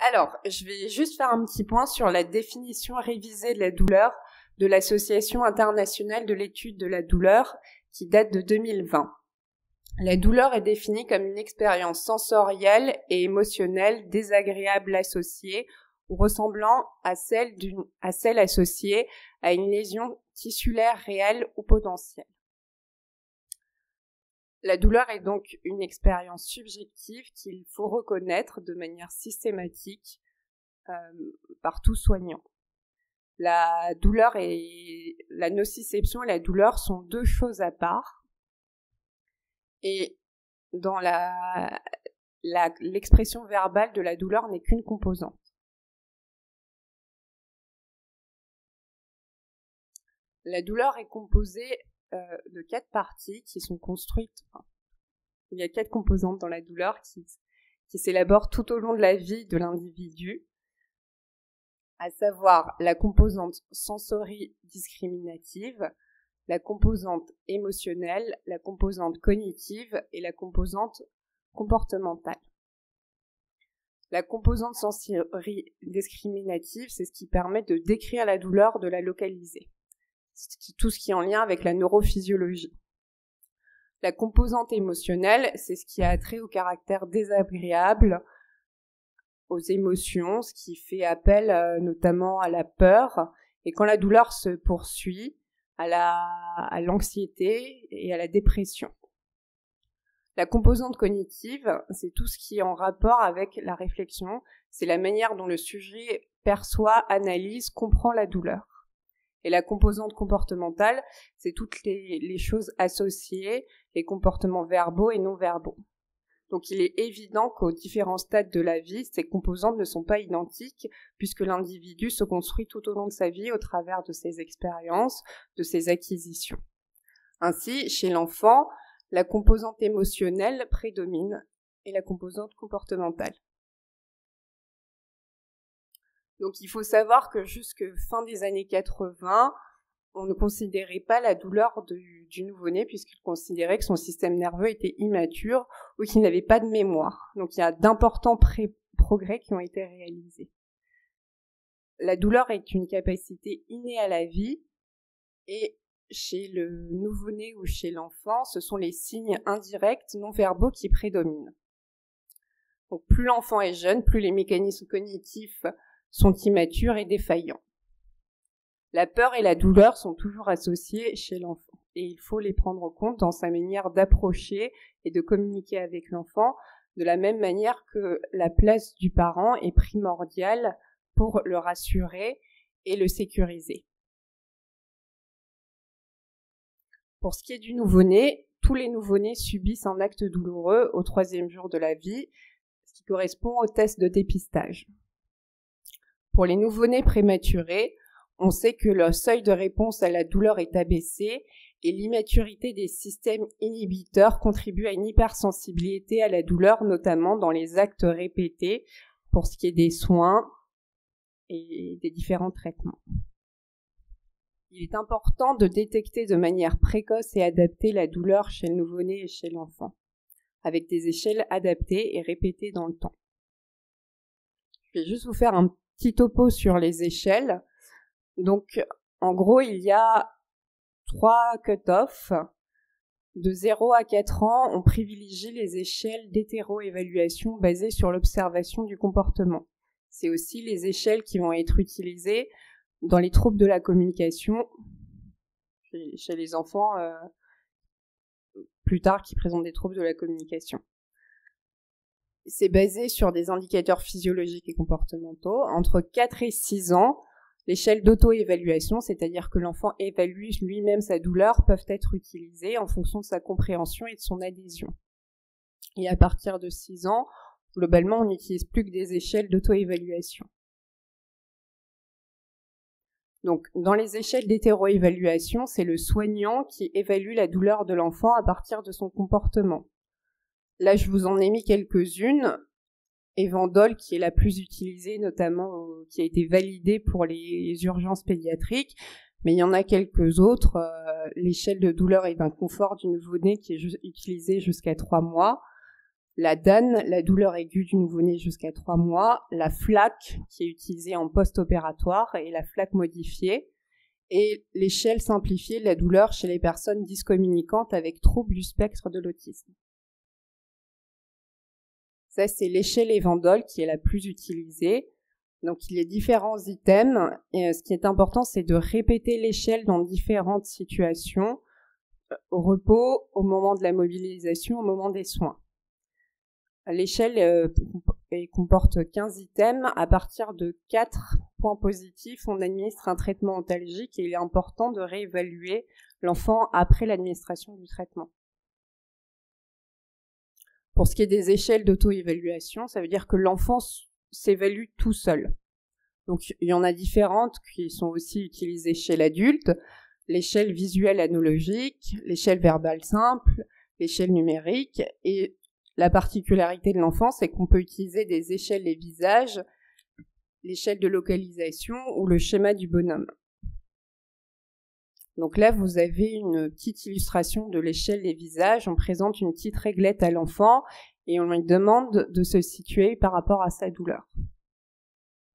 Alors, je vais juste faire un petit point sur la définition révisée de la douleur de l'Association internationale de l'étude de la douleur qui date de 2020. La douleur est définie comme une expérience sensorielle et émotionnelle désagréable associée ou ressemblant à celle associée à une lésion tissulaire réelle ou potentielle. La douleur est donc une expérience subjective qu'il faut reconnaître de manière systématique par tout soignant. La douleur et la nociception et la douleur sont deux choses à part. Et dans l'expression verbale de la douleur n'est qu'une composante. La douleur est composée de 4 parties qui sont construites. Il y a 4 composantes dans la douleur qui s'élaborent tout au long de la vie de l'individu, à savoir la composante sensoridiscriminative, la composante émotionnelle, la composante cognitive et la composante comportementale. La composante sensoridiscriminative, c'est ce qui permet de décrire la douleur, de la localiser. C'est tout ce qui est en lien avec la neurophysiologie. La composante émotionnelle, c'est ce qui a trait au caractère désagréable, aux émotions, ce qui fait appel notamment à la peur, et quand la douleur se poursuit, à l'anxiété et à la dépression. La composante cognitive, c'est tout ce qui est en rapport avec la réflexion, c'est la manière dont le sujet perçoit, analyse, comprend la douleur. Et la composante comportementale, c'est toutes les choses associées, les comportements verbaux et non verbaux. Donc il est évident qu'aux différents stades de la vie, ces composantes ne sont pas identiques, puisque l'individu se construit tout au long de sa vie au travers de ses expériences, de ses acquisitions. Ainsi, chez l'enfant, la composante émotionnelle prédomine et la composante comportementale. Donc il faut savoir que jusque fin des années 80, on ne considérait pas la douleur du nouveau-né puisqu'il considérait que son système nerveux était immature ou qu'il n'avait pas de mémoire. Donc il y a d'importants progrès qui ont été réalisés. La douleur est une capacité innée à la vie et chez le nouveau-né ou chez l'enfant, ce sont les signes indirects non verbaux qui prédominent. Donc plus l'enfant est jeune, plus les mécanismes cognitifs sont immatures et défaillants. La peur et la douleur sont toujours associées chez l'enfant et il faut les prendre en compte dans sa manière d'approcher et de communiquer avec l'enfant de la même manière que la place du parent est primordiale pour le rassurer et le sécuriser. Pour ce qui est du nouveau-né, tous les nouveau-nés subissent un acte douloureux au 3e jour de la vie, ce qui correspond au test de dépistage. Pour les nouveau-nés prématurés, on sait que le seuil de réponse à la douleur est abaissé et l'immaturité des systèmes inhibiteurs contribue à une hypersensibilité à la douleur, notamment dans les actes répétés pour ce qui est des soins et des différents traitements. Il est important de détecter de manière précoce et adaptée la douleur chez le nouveau-né et chez l'enfant, avec des échelles adaptées et répétées dans le temps. Je vais juste vous faire un petit topo sur les échelles. Donc, en gros, il y a 3 cut-offs. De 0 à 4 ans, on privilégie les échelles d'hétéroévaluation basées sur l'observation du comportement. C'est aussi les échelles qui vont être utilisées dans les troubles de la communication chez les enfants plus tard qui présentent des troubles de la communication. C'est basé sur des indicateurs physiologiques et comportementaux. Entre 4 et 6 ans, l'échelle d'auto-évaluation, c'est-à-dire que l'enfant évalue lui-même sa douleur, peuvent être utilisées en fonction de sa compréhension et de son adhésion. Et à partir de 6 ans, globalement, on n'utilise plus que des échelles d'auto-évaluation. Donc, dans les échelles d'hétéroévaluation, c'est le soignant qui évalue la douleur de l'enfant à partir de son comportement. Là, je vous en ai mis quelques-unes. Evandol, qui est la plus utilisée, notamment qui a été validée pour les urgences pédiatriques, mais il y en a quelques autres. L'échelle de douleur et d'inconfort du nouveau-né qui est utilisée jusqu'à 3 mois. la DAN, la douleur aiguë du nouveau-né jusqu'à 3 mois, la FLAC, qui est utilisée en post-opératoire, et la FLAC modifiée, et l'échelle simplifiée de la douleur chez les personnes dyscommunicantes avec troubles du spectre de l'autisme. Ça, c'est l'échelle Evandol qui est la plus utilisée. Donc, il y a différents items. Et ce qui est important, c'est de répéter l'échelle dans différentes situations, au repos, au moment de la mobilisation, au moment des soins. L'échelle comporte 15 items. À partir de 4 points positifs, on administre un traitement antalgique et il est important de réévaluer l'enfant après l'administration du traitement. Pour ce qui est des échelles d'auto-évaluation, ça veut dire que l'enfant s'évalue tout seul. Donc, il y en a différentes qui sont aussi utilisées chez l'adulte. L'échelle visuelle analogique, l'échelle verbale simple, l'échelle numérique. Et la particularité de l'enfant, c'est qu'on peut utiliser des échelles des visages, l'échelle de localisation ou le schéma du bonhomme. Donc là, vous avez une petite illustration de l'échelle des visages. On présente une petite réglette à l'enfant et on lui demande de se situer par rapport à sa douleur.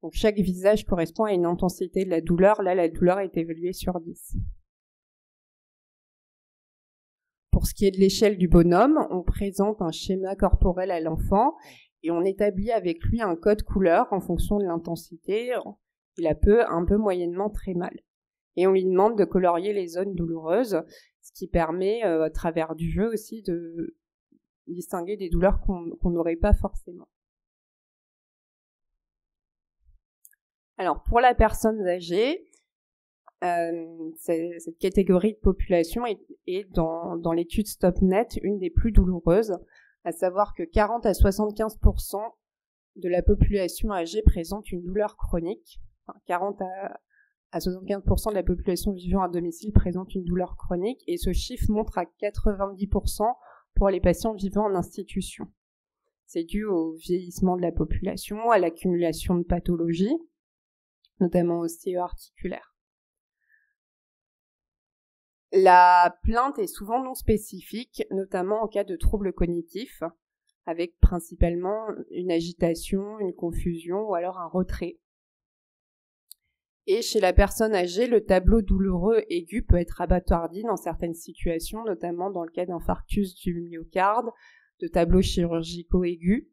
Donc chaque visage correspond à une intensité de la douleur. Là, la douleur est évaluée sur 10. Pour ce qui est de l'échelle du bonhomme, on présente un schéma corporel à l'enfant et on établit avec lui un code couleur en fonction de l'intensité. Il a un peu moyennement très mal. Et on lui demande de colorier les zones douloureuses, ce qui permet, à travers du jeu aussi, de distinguer des douleurs qu'on n'aurait pas forcément. Alors, pour la personne âgée, cette catégorie de population est dans l'étude StopNet une des plus douloureuses, à savoir que 40 à 75% de la population âgée présente une douleur chronique. Enfin, 40 à 75% de la population vivant à domicile présente une douleur chronique, et ce chiffre monte à 90% pour les patients vivant en institution. C'est dû au vieillissement de la population, à l'accumulation de pathologies, notamment ostéo-articulaires. La plainte est souvent non spécifique, notamment en cas de troubles cognitifs, avec principalement une agitation, une confusion ou alors un retrait. Et chez la personne âgée, le tableau douloureux aigu peut être abattoirdi dans certaines situations, notamment dans le cas d'infarctus du myocarde, de tableaux chirurgicaux aigus,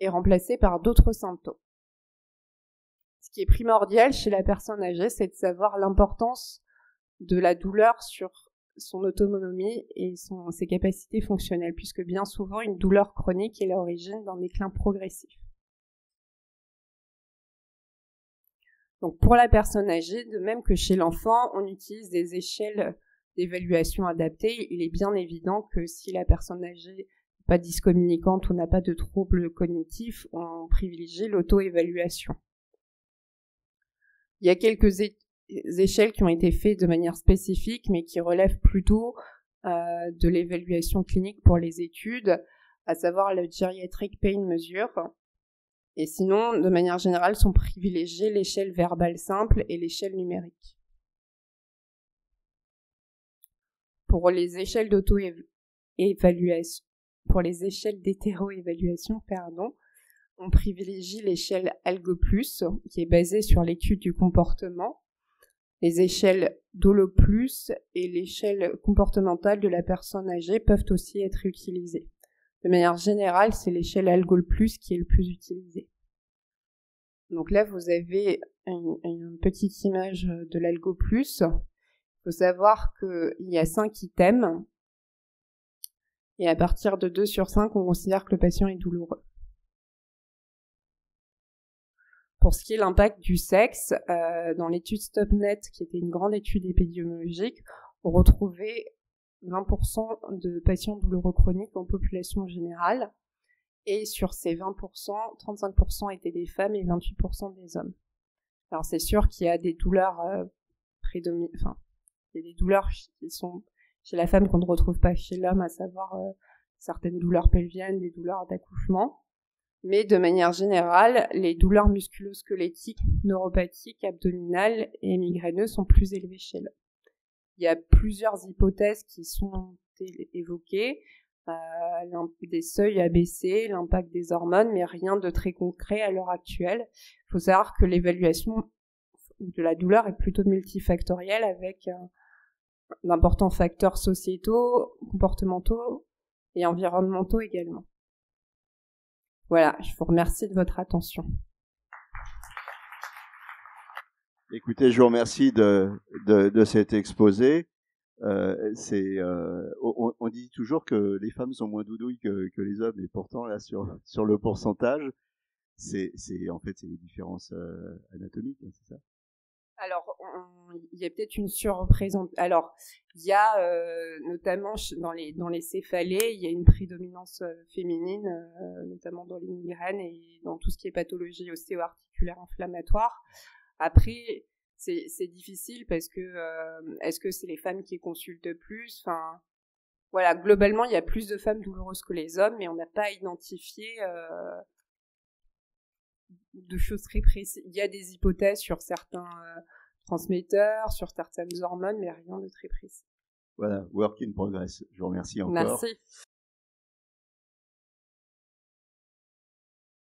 et remplacé par d'autres symptômes. Ce qui est primordial chez la personne âgée, c'est de savoir l'importance de la douleur sur son autonomie et ses capacités fonctionnelles, puisque bien souvent, une douleur chronique est l'origine d'un déclin progressif. Donc pour la personne âgée, de même que chez l'enfant, on utilise des échelles d'évaluation adaptées. Il est bien évident que si la personne âgée n'est pas dyscommunicante ou n'a pas de troubles cognitifs, on privilégie l'auto-évaluation. Il y a quelques échelles qui ont été faites de manière spécifique, mais qui relèvent plutôt de l'évaluation clinique pour les études, à savoir le Geriatric Pain Measure. Et sinon, de manière générale, sont privilégiées l'échelle verbale simple et l'échelle numérique. Pour les échelles d'hétéro-évaluation, on privilégie l'échelle ALGO+, qui est basée sur l'étude du comportement, les échelles DOLO+, et l'échelle comportementale de la personne âgée peuvent aussi être utilisées. De manière générale, c'est l'échelle ALGO+, qui est le plus utilisée. Donc là, vous avez une petite image de l'ALGO+. Il faut savoir qu'il y a 5 items. Et à partir de 2 sur 5, on considère que le patient est douloureux. Pour ce qui est de l'impact du sexe, dans l'étude StopNet, qui était une grande étude épidémiologique, on retrouvait 20% de patients douloureux chroniques en population générale. Et sur ces 20%, 35% étaient des femmes et 28% des hommes. Alors c'est sûr qu'il y a des douleurs il y a des douleurs qui sont chez la femme qu'on ne retrouve pas chez l'homme, à savoir certaines douleurs pelviennes, des douleurs d'accouchement. Mais de manière générale, les douleurs musculo-squelettiques, neuropathiques, abdominales et migraineuses sont plus élevées chez l'homme. Il y a plusieurs hypothèses qui sont évoquées. des seuils à baisser, l'impact des hormones, mais rien de très concret à l'heure actuelle. Il faut savoir que l'évaluation de la douleur est plutôt multifactorielle avec d'importants facteurs sociétaux, comportementaux et environnementaux également. Voilà, je vous remercie de votre attention. Écoutez, je vous remercie de cet exposé. On dit toujours que les femmes sont moins doudouilles que les hommes, et pourtant là sur le pourcentage, c'est en fait c'est les différences anatomiques, hein, c'est ça? Alors, il y a peut-être une surreprésentation. Alors, il y a notamment dans les céphalées, il y a une prédominance féminine, notamment dans les migraines et dans tout ce qui est pathologie ostéo-articulaire inflammatoire. Après, c'est difficile parce que est-ce que c'est les femmes qui consultent plus? Enfin, voilà, globalement, il y a plus de femmes douloureuses que les hommes, mais on n'a pas identifié de choses très précises. Il y a des hypothèses sur certains transmetteurs, sur certaines hormones, mais rien de très précis. Voilà, work in progress. Je vous remercie encore. Merci.